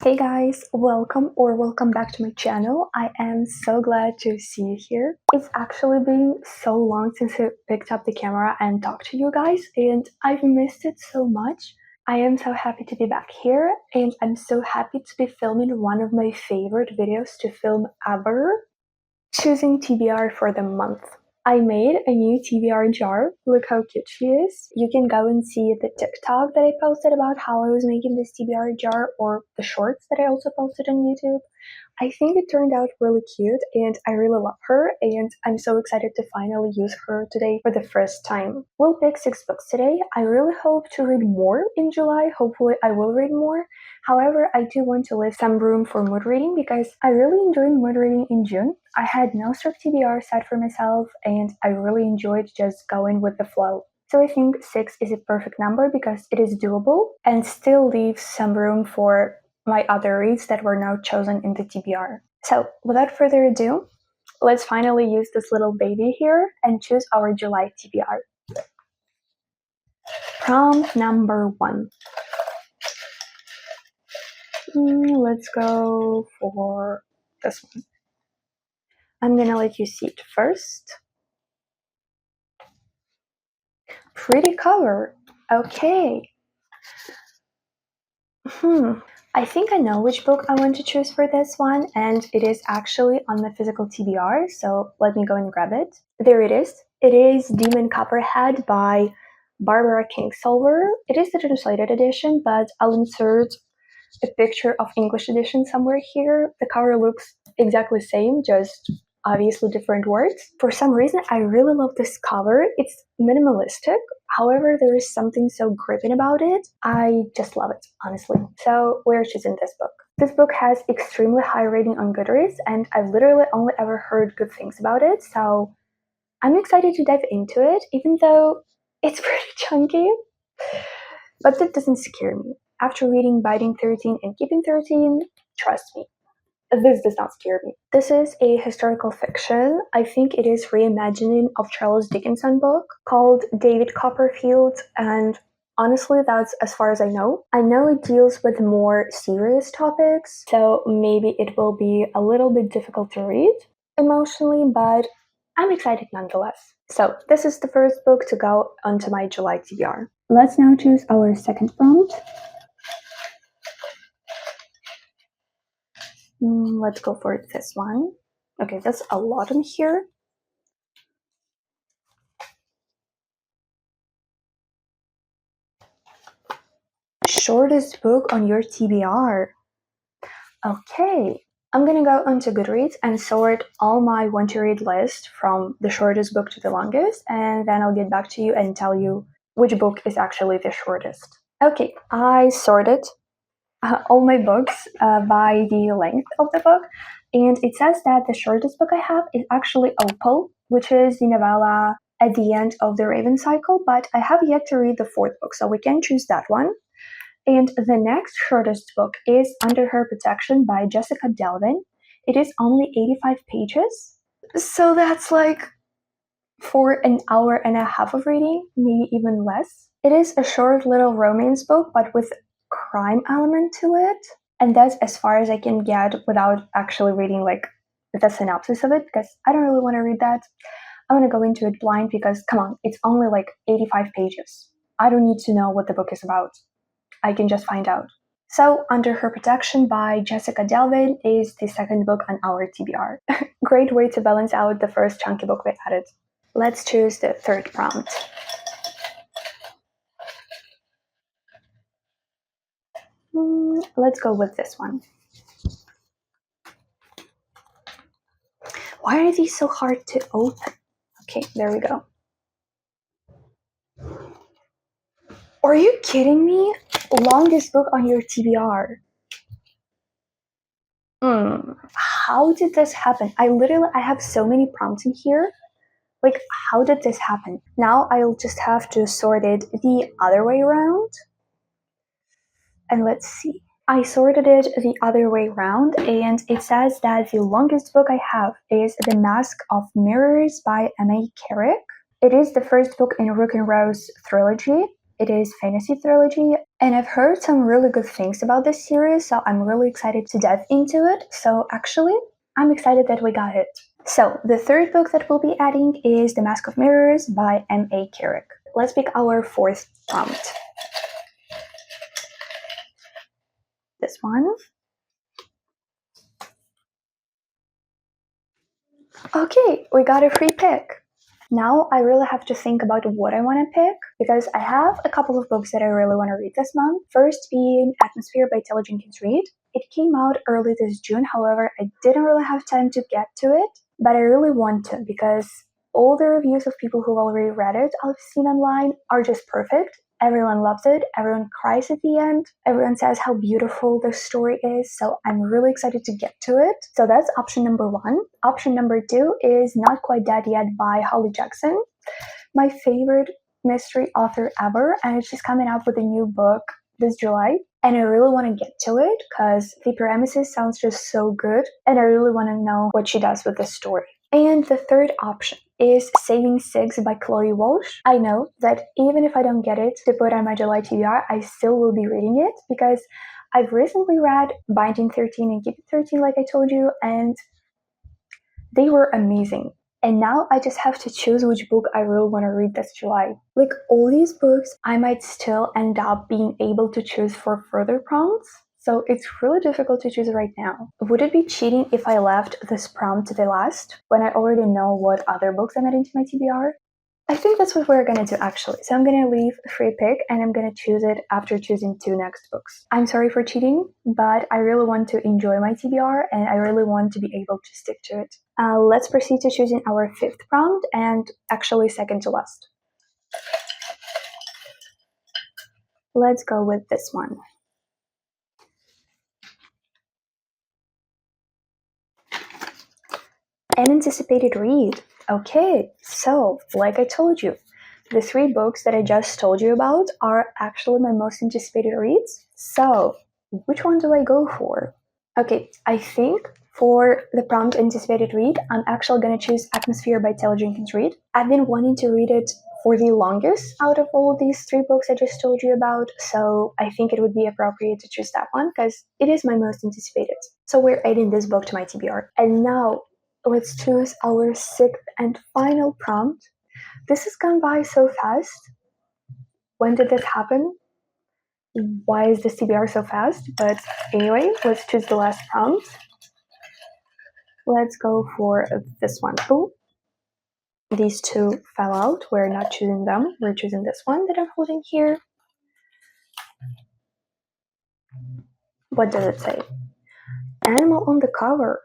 Hey guys, welcome back to my channel. I am so glad to see you here. It's actually been so long since I picked up the camera and talked to you guys, and I've missed it so much. I am so happy to be back here, and I'm so happy to be filming one of my favorite videos to film ever, choosing TBR for the month. I made a new TBR jar. Look how cute she is. You can go and see the TikTok that I posted about how I was making this TBR jar, or the shorts that I also posted on YouTube. I think it turned out really cute and I really love her, and I'm so excited to finally use her today for the first time. We'll pick 6 books today. I really hope to read more in July. Hopefully I will read more. However, I do want to leave some room for mood reading because I really enjoyed mood reading in June. I had no strict TBR set for myself and I really enjoyed just going with the flow. So I think 6 is a perfect number because it is doable and still leaves some room for my other reads that were now chosen in the TBR. So without further ado, let's finally use this little baby here and choose our July TBR. Prompt number 1. Let's go for this one. I'm gonna let you see it first. Pretty cover. Okay. I think I know which book I want to choose for this one, and it is actually on the physical TBR, so let me go and grab it. There it is. It is Demon Copperhead by Barbara Kingsolver. It is the translated edition, but I'll insert a picture of English edition somewhere here. The cover looks exactly the same, just obviously different words. For some reason, I really love this cover. It's minimalistic. However, there is something so gripping about it. I just love it, honestly. So we're choosing this book. This book has extremely high rating on Goodreads, and I've literally only ever heard good things about it, so I'm excited to dive into it, even though it's pretty chunky. But that doesn't scare me. After reading Biting 13 and Keeping 13, trust me, this does not scare me. This is a historical fiction. I think it is reimagining of Charles Dickinson book called David Copperfield, and honestly, that's as far as I know. I know it deals with more serious topics, so maybe it will be a little bit difficult to read emotionally, but I'm excited nonetheless. So this is the first book to go onto my July TBR. Let's now choose our second prompt. Let's go for this one. Okay, that's a lot in here. Shortest book on your TBR. Okay, I'm gonna go onto Goodreads and sort all my want to read list from the shortest book to the longest, and then I'll get back to you and tell you which book is actually the shortest. Okay, I sorted all my books by the length of the book, and it says that the shortest book I have is actually Opal, which is the novella at the end of the Raven cycle, but I have yet to read the 4th book, so we can choose that one. And the next shortest book is Under Her Protection by Jessica Delvin. It is only 85 pages, so that's like for an hour and a half of reading, maybe even less. It is a short little romance book, but with crime element to it, and that's as far as I can get without actually reading like the synopsis of it, because I don't really want to read that. I want to go into it blind because, come on, it's only like 85 pages. I don't need to know what the book is about. I can just find out. So, Under Her Protection by Jessica Delvin is the second book on our TBR. Great way to balance out the first chunky book we added. Let's choose the third prompt. Let's go with this one. Why are these so hard to open? Okay, there we go. Are you kidding me? Longest book on your TBR. How did this happen? I have so many prompts in here. Like, how did this happen? Now I'll just have to sort it the other way around. And let's see. I sorted it the other way around, and it says that the longest book I have is The Mask of Mirrors by M.A. Carrick. It is the first book in Rook and Rose trilogy. It is fantasy trilogy. And I've heard some really good things about this series, so I'm really excited to dive into it. So actually, I'm excited that we got it. So the third book that we'll be adding is The Mask of Mirrors by M.A. Carrick. Let's pick our fourth prompt. This one. Okay, we got a free pick. Now I really have to think about what I want to pick because I have a couple of books that I really want to read this month. First being Atmosphere by Taylor Jenkins Reid. It came out early this June, however, I didn't really have time to get to it, but I really want to because all the reviews of people who've already read it I've seen online are just perfect. Everyone loves it, everyone cries at the end, everyone says how beautiful the story is, so I'm really excited to get to it. So that's option number one. Option number two is Not Quite Dead Yet by Holly Jackson, my favorite mystery author ever, and she's coming out with a new book this July. And I really want to get to it because the premises sounds just so good, and I really want to know what she does with the story. And the third option is Saving Six by Chloe Walsh. I know that even if I don't get it to put on my July TBR, I still will be reading it because I've recently read Binding 13 and Keep It 13, like I told you, and they were amazing. And now I just have to choose which book I really want to read this July. Like all these books, I might still end up being able to choose for further prompts. So it's really difficult to choose right now. Would it be cheating if I left this prompt to the last when I already know what other books I'm adding to my TBR? I think that's what we're gonna do actually. So I'm gonna leave a free pick and I'm gonna choose it after choosing two next books. I'm sorry for cheating, but I really want to enjoy my TBR and I really want to be able to stick to it. Let's proceed to choosing our fifth prompt and actually second to last. Let's go with this one. An anticipated read. Okay, so like I told you, the three books that I just told you about are actually my most anticipated reads. So, which one do I go for? Okay, I think for the prompt anticipated read, I'm actually gonna choose Atmosphere by Taylor Jenkins Reid. I've been wanting to read it for the longest out of all these three books I just told you about, so I think it would be appropriate to choose that one because it is my most anticipated. So we're adding this book to my TBR. And now let's choose our sixth and final prompt. This has gone by so fast. When did this happen? Why is this TBR so fast? But anyway, let's choose the last prompt. Let's go for this one. Oh, these two fell out. We're not choosing them. We're choosing this one that I'm holding here. What does it say? Animal on the cover.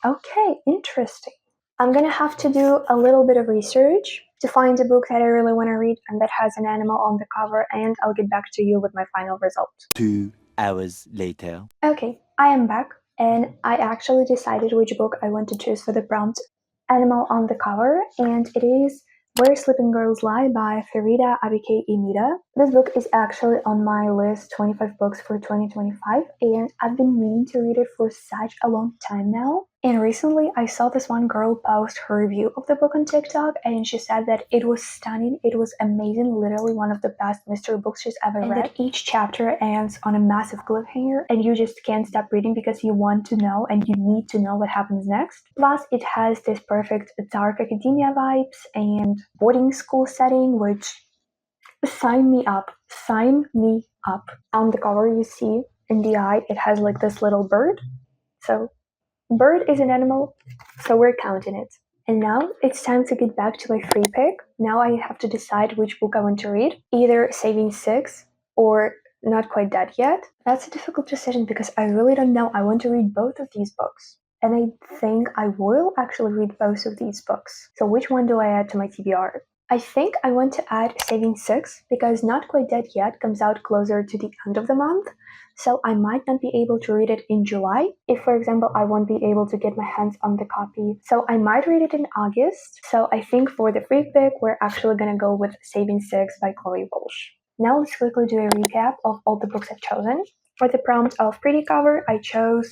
Okay, interesting. I'm gonna have to do a little bit of research to find a book that I really want to read and that has an animal on the cover, and I'll get back to you with my final result. 2 hours later. Okay, I am back, and I actually decided which book I want to choose for the prompt animal on the cover, and it is Where Sleeping Girls Lie by Farida Abike Imida. This book is actually on my list 25 books for 2025, and I've been meaning to read it for such a long time now. And recently I saw this one girl post her review of the book on TikTok, and she said that it was stunning, it was amazing, literally one of the best mystery books she's ever read. That each chapter ends on a massive cliffhanger, and you just can't stop reading because you want to know and you need to know what happens next. Plus, it has this perfect dark academia vibes and boarding school setting, which sign me up, sign me up. On the cover, you see in the eye, it has like this little bird. So bird is an animal, so we're counting it. And now it's time to get back to my free pick. Now I have to decide which book I want to read, either Saving Six or Not Quite Dead Yet. That's a difficult decision because I really don't know. I want to read both of these books. And I think I will actually read both of these books. So which one do I add to my TBR? I think I want to add Saving Six because Not Quite Dead Yet comes out closer to the end of the month, so I might not be able to read it in July if, for example, I won't be able to get my hands on the copy. So I might read it in August. So I think for the free pick, we're actually gonna go with Saving Six by Chloe Walsh. Now let's quickly do a recap of all the books I've chosen. For the prompt of pretty cover, I chose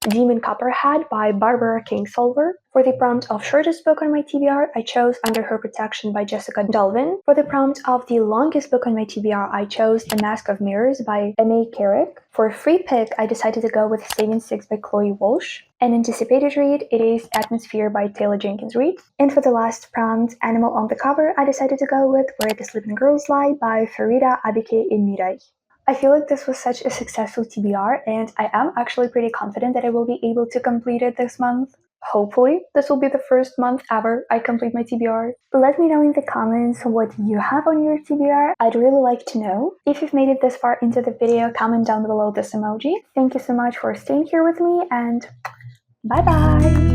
Demon Copperhead by Barbara Kingsolver. For the prompt of shortest book on my TBR, I chose Under Her Protection by Jessica Delvin. For the prompt of the longest book on my TBR, I chose A Mask of Mirrors by M.A. Carrick. For a free pick, I decided to go with Saving Six by Chloe Walsh. An anticipated read, it is Atmosphere by Taylor Jenkins Reid. And for the last prompt, Animal on the Cover, I decided to go with Where the Sleeping Girls Lie by Farida Abike Mirai. I feel like this was such a successful TBR, and I am actually pretty confident that I will be able to complete it this month. Hopefully, this will be the first month ever I complete my TBR. Let me know in the comments what you have on your TBR. I'd really like to know. If you've made it this far into the video, comment down below this emoji. Thank you so much for staying here with me, and bye bye!